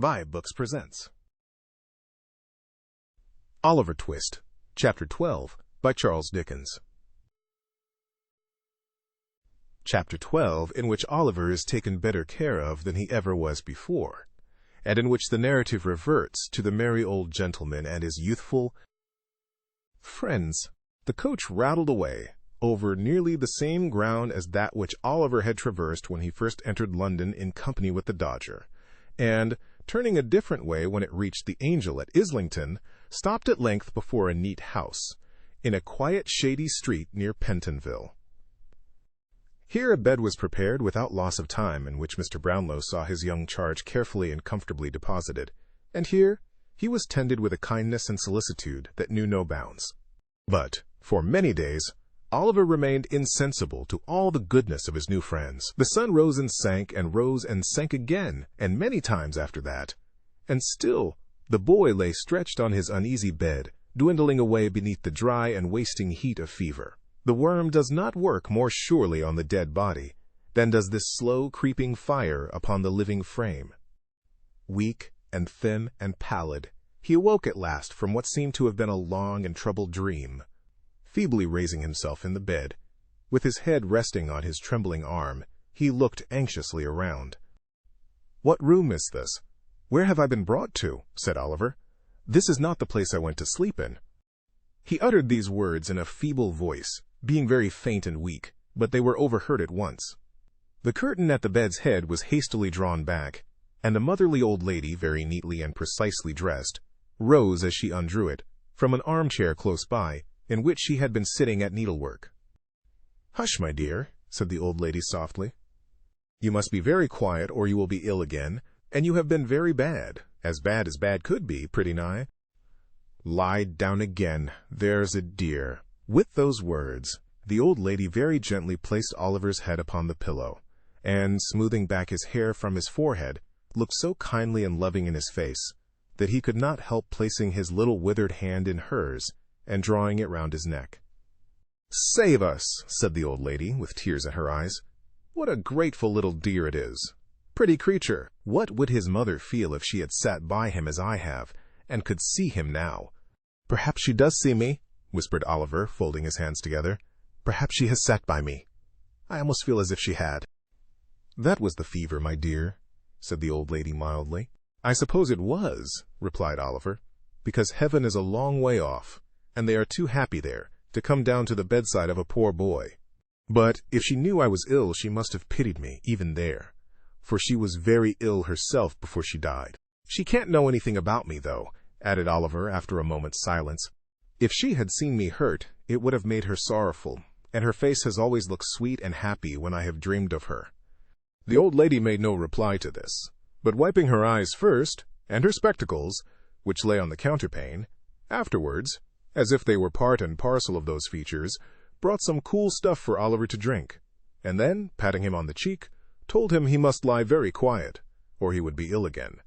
vibeBooks presents Oliver Twist, Chapter 12, by Charles Dickens. Chapter 12, in which Oliver is taken better care of than he ever was before, and in which the narrative reverts to the merry old gentleman and his youthful friends. The coach rattled away over nearly the same ground as that which Oliver had traversed when he first entered London in company with the Dodger, and, turning a different way when it reached the Angel at Islington, stopped at length before a neat house, in a quiet shady street near Pentonville. Here a bed was prepared without loss of time, in which Mr. Brownlow saw his young charge carefully and comfortably deposited, and here he was tended with a kindness and solicitude that knew no bounds. But, for many days, Oliver remained insensible to all the goodness of his new friends. The sun rose and sank again, and many times after that, and still the boy lay stretched on his uneasy bed, dwindling away beneath the dry and wasting heat of fever. The worm does not work more surely on the dead body than does this slow creeping fire upon the living frame. Weak and thin and pallid, he awoke at last from what seemed to have been a long and troubled dream. Feebly raising himself in the bed, with his head resting on his trembling arm, he looked anxiously around. "What room is this? Where have I been brought to?" said Oliver. "This is not the place I went to sleep in." He uttered these words in a feeble voice, being very faint and weak, but they were overheard at once. The curtain at the bed's head was hastily drawn back, and a motherly old lady, very neatly and precisely dressed, rose as she undrew it, from an armchair close by, in which she had been sitting at needlework. "Hush, my dear," said the old lady softly. "You must be very quiet, or you will be ill again, and you have been very bad as bad could be, pretty nigh. Lie down again, there's a dear." With those words, the old lady very gently placed Oliver's head upon the pillow, and, smoothing back his hair from his forehead, looked so kindly and loving in his face that he could not help placing his little withered hand in hers and drawing it round his neck. "Save us," said the old lady, with tears in her eyes. "What a grateful little dear it is! Pretty creature! What would his mother feel if she had sat by him as I have, and could see him now?" "Perhaps she does see me," whispered Oliver, folding his hands together. "Perhaps she has sat by me. I almost feel as if she had." "That was the fever, my dear," said the old lady mildly. "I suppose it was," replied Oliver, "because heaven is a long way off, and they are too happy there to come down to the bedside of a poor boy. But if she knew I was ill, she must have pitied me, even there, for she was very ill herself before she died. She can't know anything about me, though," added Oliver after a moment's silence. "If she had seen me hurt, it would have made her sorrowful, and her face has always looked sweet and happy when I have dreamed of her." The old lady made no reply to this, but wiping her eyes first, and her spectacles, which lay on the counterpane, afterwards, as if they were part and parcel of those features, brought some cool stuff for Oliver to drink, and then, patting him on the cheek, told him he must lie very quiet, or he would be ill again.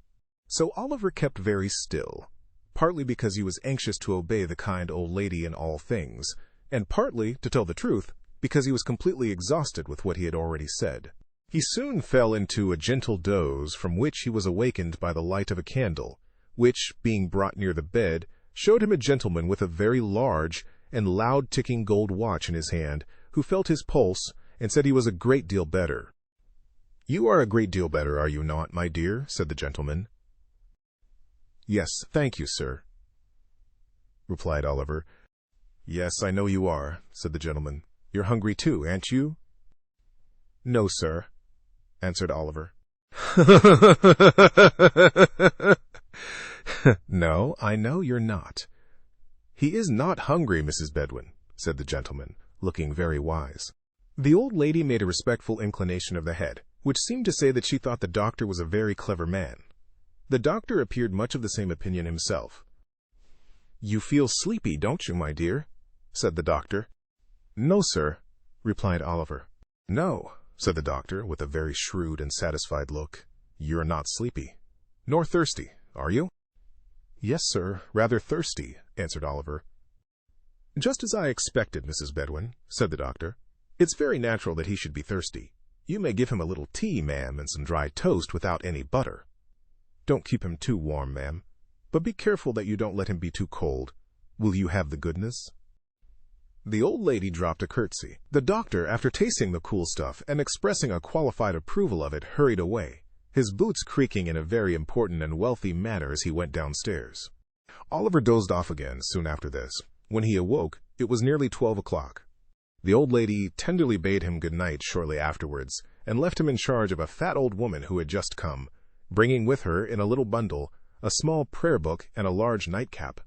So Oliver kept very still, partly because he was anxious to obey the kind old lady in all things, and partly, to tell the truth, because he was completely exhausted with what he had already said. He soon fell into a gentle doze, from which he was awakened by the light of a candle, which, being brought near the bed, showed him a gentleman with a very large and loud-ticking gold watch in his hand, who felt his pulse and said he was a great deal better. "You are a great deal better, are you not, my dear?" said the gentleman. "Yes, thank you, sir," replied Oliver. "Yes, I know you are," said the gentleman. "You're hungry too, aren't you?" "No, sir," answered Oliver. "No, I know you're not." "He is not hungry, Mrs. Bedwin," said the gentleman, looking very wise. The old lady made a respectful inclination of the head, which seemed to say that she thought the doctor was a very clever man. The doctor appeared much of the same opinion himself. "You feel sleepy, don't you, my dear?" said the doctor. "No, sir," replied Oliver. "No," said the doctor, with a very shrewd and satisfied look. "You're not sleepy, nor thirsty, are you?" "Yes, sir, rather thirsty," answered Oliver. "Just as I expected, Mrs. Bedwin," said the doctor. "It's very natural that he should be thirsty. You may give him a little tea, ma'am, and some dry toast without any butter." Don't keep him too warm, ma'am, but be careful that you don't let him be too cold. Will you have the goodness?" The old lady dropped a curtsy. The doctor, after tasting the cool stuff and expressing a qualified approval of it, hurried away, his boots creaking in a very important and wealthy manner as he went downstairs. Oliver dozed off again soon after this. When he awoke, it was nearly 12 o'clock. The old lady tenderly bade him good night shortly afterwards, and left him in charge of a fat old woman who had just come, bringing with her, in a little bundle, a small prayer book and a large nightcap.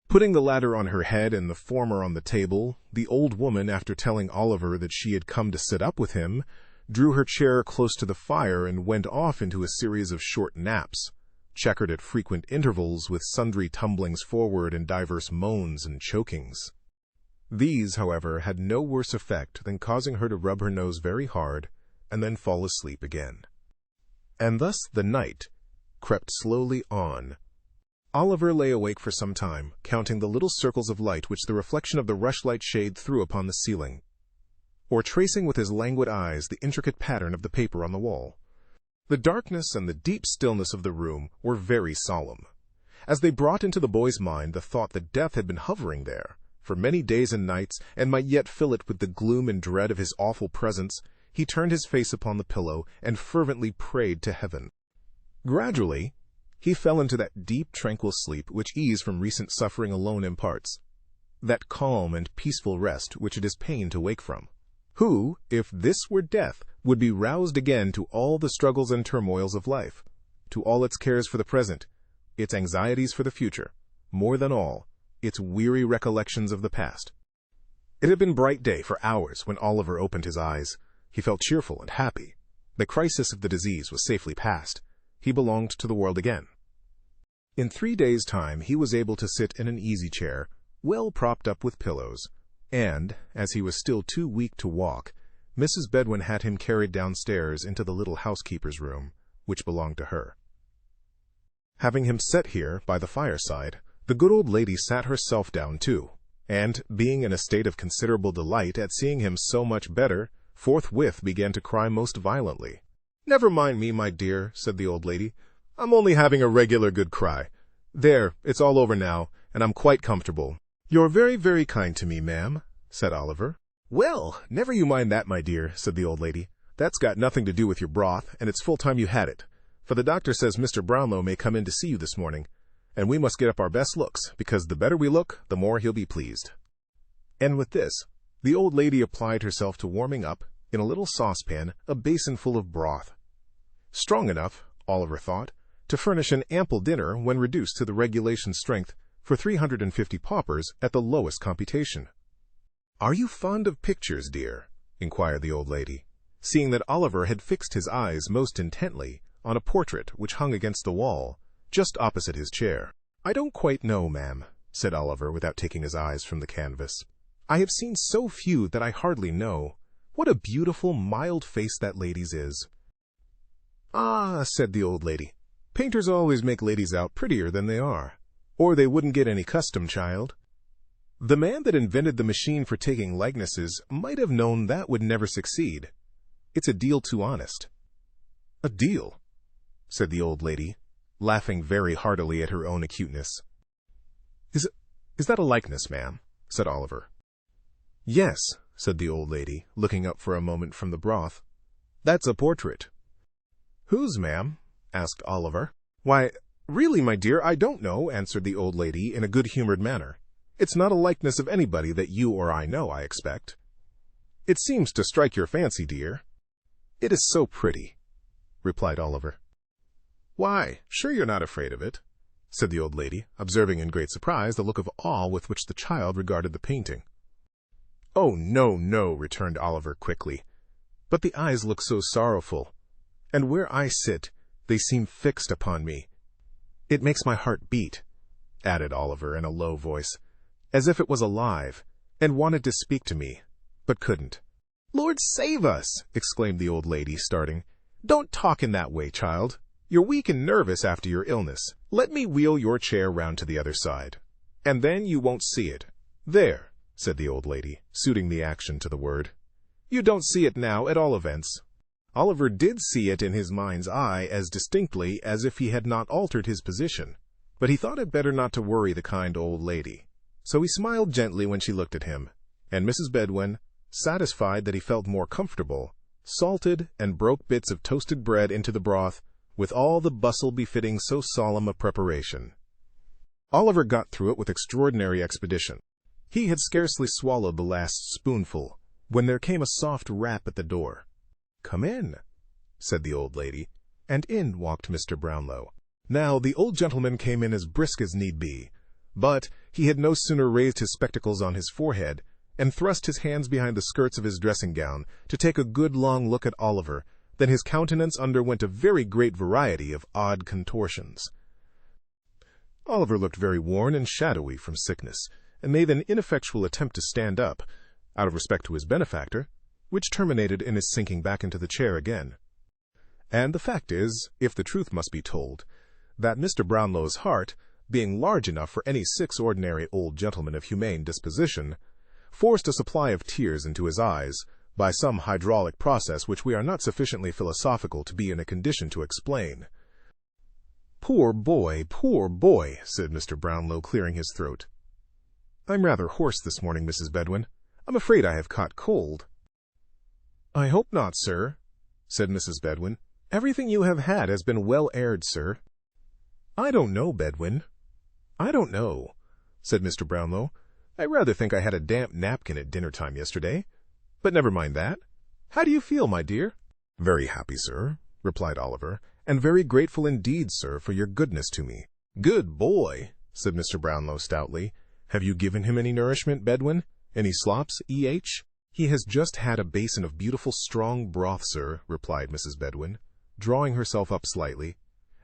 Putting the latter on her head and the former on the table, the old woman, after telling Oliver that she had come to sit up with him, drew her chair close to the fire and went off into a series of short naps, checkered at frequent intervals with sundry tumblings forward and divers moans and chokings. These, however, had no worse effect than causing her to rub her nose very hard and then fall asleep again. And thus the night crept slowly on. Oliver lay awake for some time, counting the little circles of light which the reflection of the rushlight shade threw upon the ceiling, or tracing with his languid eyes the intricate pattern of the paper on the wall. The darkness and the deep stillness of the room were very solemn, as they brought into the boy's mind the thought that death had been hovering there for many days and nights, and might yet fill it with the gloom and dread of his awful presence. He turned his face upon the pillow and fervently prayed to heaven. Gradually, he fell into that deep, tranquil sleep which ease from recent suffering alone imparts, that calm and peaceful rest which it is pain to wake from. Who, if this were death, would be roused again to all the struggles and turmoils of life, to all its cares for the present, its anxieties for the future, more than all, its weary recollections of the past. It had been bright day for hours when Oliver opened his eyes. He felt cheerful and happy. The crisis of the disease was safely past. He belonged to the world again. In 3 days' time he was able to sit in an easy chair, well propped up with pillows, and, as he was still too weak to walk, Mrs. Bedwin had him carried downstairs into the little housekeeper's room, which belonged to her. Having him set here by the fireside, the good old lady sat herself down too, and, being in a state of considerable delight at seeing him so much better, forthwith began to cry most violently. "Never mind me, my dear," said the old lady. "I'm only having a regular good cry. There, it's all over now, and I'm quite comfortable." "You're very, very kind to me, ma'am," said Oliver. "Well, never you mind that, my dear," said the old lady. "That's got nothing to do with your broth, and it's full time you had it. For the doctor says Mr. Brownlow may come in to see you this morning, and we must get up our best looks, because the better we look, the more he'll be pleased." And with this, the old lady applied herself to warming up, in a little saucepan, a basin full of broth, strong enough, Oliver thought, to furnish an ample dinner when reduced to the regulation strength for 350 paupers at the lowest computation. "Are you fond of pictures, dear?" inquired the old lady, seeing that Oliver had fixed his eyes most intently on a portrait which hung against the wall, just opposite his chair. "I don't quite know, ma'am," said Oliver, without taking his eyes from the canvas. "I have seen so few that I hardly know. What a beautiful, mild face that lady's is." "Ah," said the old lady, "painters always make ladies out prettier than they are, or they wouldn't get any custom, child. The man that invented the machine for taking likenesses might have known that would never succeed. It's a deal too honest." "A deal?" said the old lady, laughing very heartily at her own acuteness. Is that a likeness, ma'am?" said Oliver. "Yes," said the old lady, looking up for a moment from the broth. "That's a portrait." "Whose, ma'am?" asked Oliver. "Why, really, my dear, I don't know," answered the old lady in a good-humored manner. "It's not a likeness of anybody that you or I know, I expect." "It seems to strike your fancy, dear." "It is so pretty," replied Oliver. "Why, sure you're not afraid of it?" said the old lady, observing in great surprise the look of awe with which the child regarded the painting. "Oh, no, no," returned Oliver quickly. "But the eyes look so sorrowful, and where I sit, they seem fixed upon me. It makes my heart beat," added Oliver in a low voice, "as if it was alive, and wanted to speak to me, but couldn't." "Lord save us!" exclaimed the old lady, starting. "Don't talk in that way, child. You're weak and nervous after your illness. Let me wheel your chair round to the other side, and then you won't see it. There," said the old lady, suiting the action to the word. "You don't see it now, at all events. Oliver did see it in his mind's eye as distinctly as if he had not altered his position, but he thought it better not to worry the kind old lady. So he smiled gently when she looked at him, and Mrs. Bedwin, satisfied that he felt more comfortable, salted and broke bits of toasted bread into the broth with all the bustle befitting so solemn a preparation. Oliver got through it with extraordinary expedition. He had scarcely swallowed the last spoonful when there came a soft rap at the door. "Come in," said the old lady, and in walked Mr. Brownlow. Now the old gentleman came in as brisk as need be, but he had no sooner raised his spectacles on his forehead and thrust his hands behind the skirts of his dressing-gown to take a good long look at Oliver than his countenance underwent a very great variety of odd contortions. Oliver looked very worn and shadowy from sickness, and made an ineffectual attempt to stand up, out of respect to his benefactor, which terminated in his sinking back into the chair again. And the fact is, if the truth must be told, that Mr. Brownlow's heart, being large enough for any 6 ordinary old gentlemen of humane disposition, forced a supply of tears into his eyes by some hydraulic process which we are not sufficiently philosophical to be in a condition to explain. Poor boy," said Mr. Brownlow, clearing his throat. "I'm rather hoarse this morning, Mrs. Bedwin. I'm afraid I have caught cold." "I hope not, sir," said Mrs. Bedwin. "Everything you have had has been well aired, sir." "I don't know, Bedwin. I don't know," said Mr. Brownlow. "I rather think I had a damp napkin at dinner-time yesterday. But never mind that. How do you feel, my dear?" "Very happy, sir," replied Oliver, "and very grateful indeed, sir, for your goodness to me." "Good boy," said Mr. Brownlow stoutly. "Have you given him any nourishment, Bedwin? Any slops, E.H.?" "He has just had a basin of beautiful strong broth, sir," replied Mrs. Bedwin, drawing herself up slightly,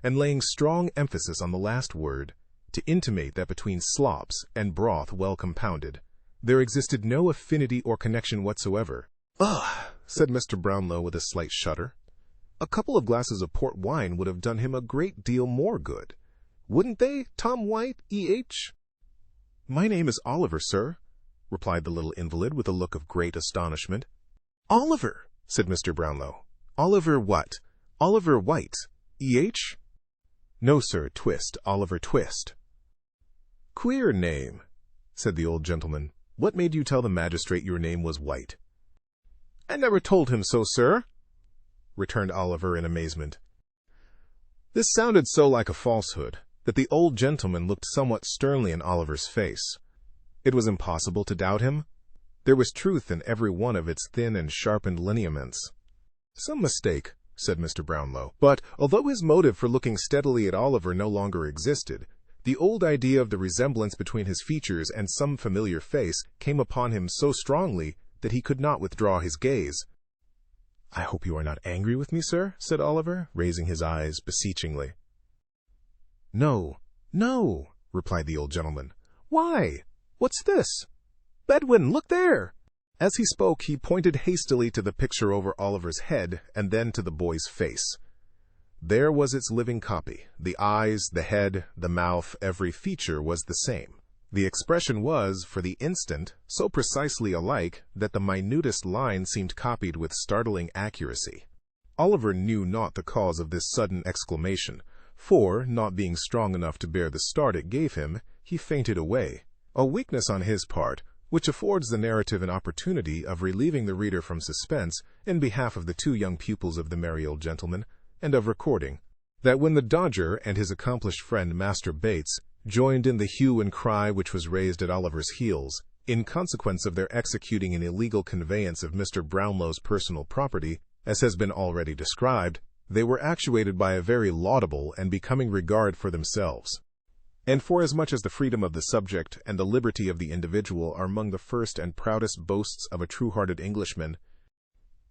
and laying strong emphasis on the last word, to intimate that between slops and broth well compounded, there existed no affinity or connection whatsoever. "Ugh," said Mr. Brownlow with a slight shudder. "A couple of glasses of port wine would have done him a great deal more good. Wouldn't they, Tom White, E.H.?" "My name is Oliver, sir," replied the little invalid with a look of great astonishment. "Oliver," said Mr. Brownlow. "Oliver what? Oliver White, E.H.?" "No, sir, Twist, Oliver Twist." "Queer name," said the old gentleman. "What made you tell the magistrate your name was White?" "I never told him so, sir," returned Oliver in amazement. This sounded so like a falsehood that the old gentleman looked somewhat sternly in Oliver's face. It was impossible to doubt him. There was truth in every one of its thin and sharpened lineaments. "Some mistake," said Mr. Brownlow. But although his motive for looking steadily at Oliver no longer existed, the old idea of the resemblance between his features and some familiar face came upon him so strongly that he could not withdraw his gaze. "I hope you are not angry with me, sir," said Oliver, raising his eyes beseechingly. "No, no," replied the old gentleman. "Why? What's this? Bedwin, look there!" As he spoke, he pointed hastily to the picture over Oliver's head and then to the boy's face. There was its living copy. The eyes, the head, the mouth, every feature was the same. The expression was, for the instant, so precisely alike that the minutest line seemed copied with startling accuracy. Oliver knew not the cause of this sudden exclamation, for, not being strong enough to bear the start it gave him, he fainted away. A weakness on his part, which affords the narrative an opportunity of relieving the reader from suspense in behalf of the 2 young pupils of the merry old gentleman, and of recording that when the Dodger and his accomplished friend Master Bates joined in the hue and cry which was raised at Oliver's heels, in consequence of their executing an illegal conveyance of Mr. Brownlow's personal property, as has been already described, they were actuated by a very laudable and becoming regard for themselves. And forasmuch as the freedom of the subject and the liberty of the individual are among the first and proudest boasts of a true-hearted Englishman,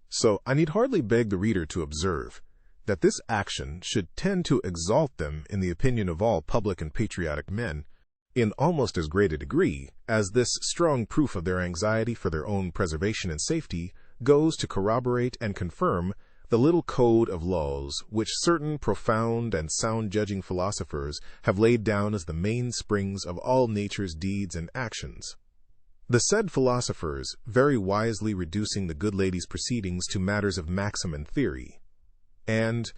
so I need hardly beg the reader to observe that this action should tend to exalt them in the opinion of all public and patriotic men, in almost as great a degree as this strong proof of their anxiety for their own preservation and safety goes to corroborate and confirm the little code of laws which certain profound and sound-judging philosophers have laid down as the mainsprings of all nature's deeds and actions. The said philosophers very wisely reducing the good lady's proceedings to matters of maxim and theory, and,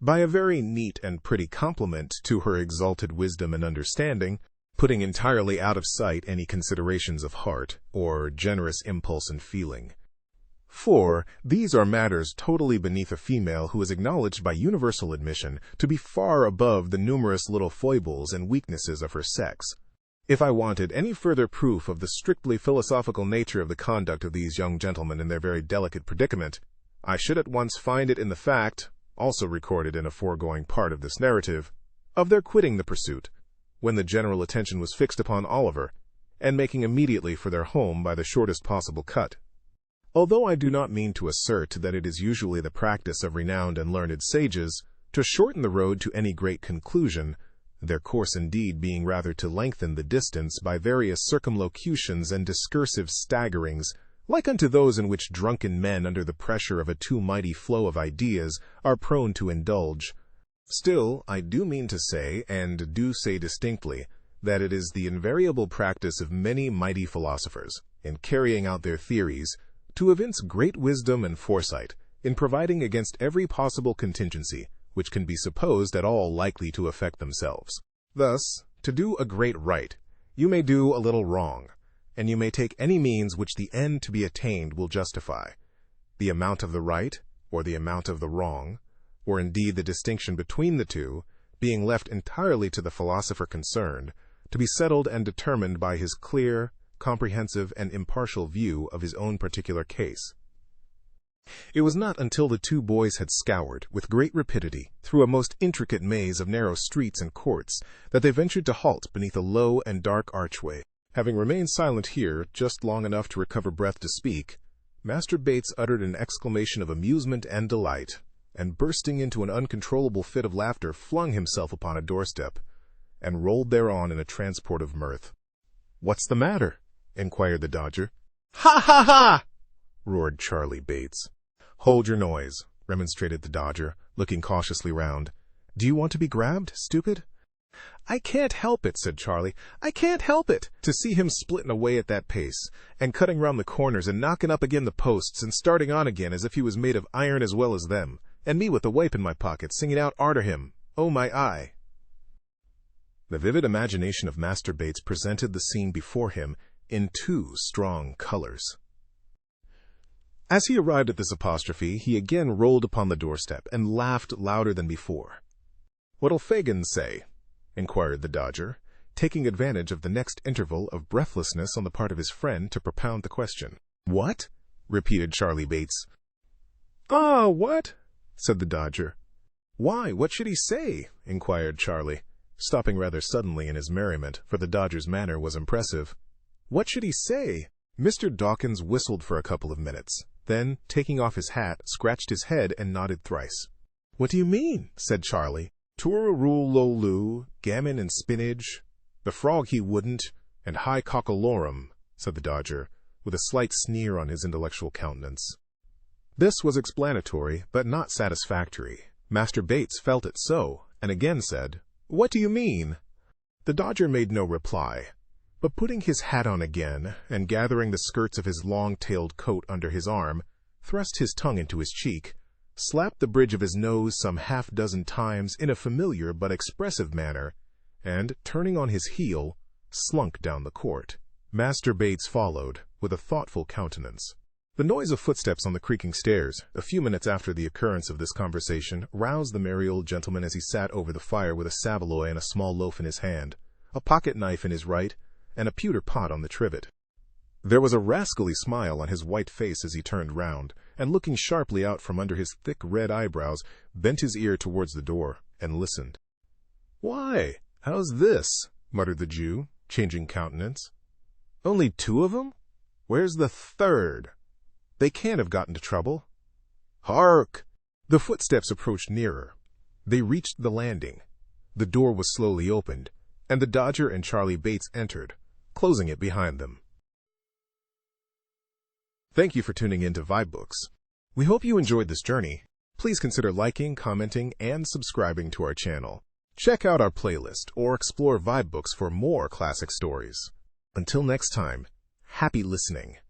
by a very neat and pretty compliment to her exalted wisdom and understanding, putting entirely out of sight any considerations of heart, or generous impulse and feeling. For these are matters totally beneath a female who is acknowledged by universal admission to be far above the numerous little foibles and weaknesses of her sex. If I wanted any further proof of the strictly philosophical nature of the conduct of these young gentlemen in their very delicate predicament, I should at once find it in the fact, also recorded in a foregoing part of this narrative, of their quitting the pursuit, when the general attention was fixed upon Oliver, and making immediately for their home by the shortest possible cut. Although I do not mean to assert that it is usually the practice of renowned and learned sages to shorten the road to any great conclusion, their course indeed being rather to lengthen the distance by various circumlocutions and discursive staggerings, like unto those in which drunken men under the pressure of a too mighty flow of ideas are prone to indulge. Still, I do mean to say, and do say distinctly, that it is the invariable practice of many mighty philosophers, in carrying out their theories, to evince great wisdom and foresight, in providing against every possible contingency, which can be supposed at all likely to affect themselves. Thus, to do a great right, you may do a little wrong, and you may take any means which the end to be attained will justify. The amount of the right, or the amount of the wrong, or indeed the distinction between the two, being left entirely to the philosopher concerned, to be settled and determined by his clear, comprehensive, and impartial view of his own particular case. It was not until the two boys had scoured, with great rapidity, through a most intricate maze of narrow streets and courts, that they ventured to halt beneath a low and dark archway. Having remained silent here just long enough to recover breath to speak, Master Bates uttered an exclamation of amusement and delight, and bursting into an uncontrollable fit of laughter, flung himself upon a doorstep, and rolled thereon in a transport of mirth. "What's the matter?" inquired the Dodger. "Ha ha ha!" roared Charlie Bates. "Hold your noise," remonstrated the Dodger, looking cautiously round. "Do you want to be grabbed, stupid?" "I can't help it," said Charlie. "I can't help it. To see him splitting away at that pace, and cutting round the corners, and knocking up again the posts, and starting on again as if he was made of iron as well as them, and me with the wipe in my pocket, singing out arter him, 'Oh my eye!'" The vivid imagination of Master Bates presented the scene before him in two strong colors. As he arrived at this apostrophe, he again rolled upon the doorstep, and laughed louder than before. "What'll Fagin say?" inquired the Dodger, taking advantage of the next interval of breathlessness on the part of his friend to propound the question. "What?" repeated Charlie Bates. "Ah, what?" said the Dodger. "Why, what should he say?" inquired Charlie, stopping rather suddenly in his merriment, for the Dodger's manner was impressive. "What should he say?" Mr. Dawkins whistled for a couple of minutes, then, taking off his hat, scratched his head and nodded thrice. "What do you mean?" said Charlie. "Tooraloo-lo-loo, gammon and spinach, the frog he wouldn't, and high cockalorum," said the Dodger, with a slight sneer on his intellectual countenance. This was explanatory, but not satisfactory. Master Bates felt it so, and again said, "What do you mean?" The Dodger made no reply, but putting his hat on again, and gathering the skirts of his long-tailed coat under his arm, thrust his tongue into his cheek, slapped the bridge of his nose some half-dozen times in a familiar but expressive manner, and, turning on his heel, slunk down the court. Master Bates followed, with a thoughtful countenance. The noise of footsteps on the creaking stairs, a few minutes after the occurrence of this conversation, roused the merry old gentleman as he sat over the fire with a saveloy and a small loaf in his hand, a pocket-knife in his right, and a pewter pot on the trivet. There was a rascally smile on his white face as he turned round, and looking sharply out from under his thick red eyebrows, bent his ear towards the door, and listened. "Why, how's this?" muttered the Jew, changing countenance. "Only two of 'em? Where's the third? They can't have got into trouble. Hark!" The footsteps approached nearer. They reached the landing. The door was slowly opened, and the Dodger and Charlie Bates entered, closing it behind them. Thank you for tuning in to vibeBooks. We hope you enjoyed this journey. Please consider liking, commenting, and subscribing to our channel. Check out our playlist or explore vibeBooks for more classic stories. Until next time, Happy listening.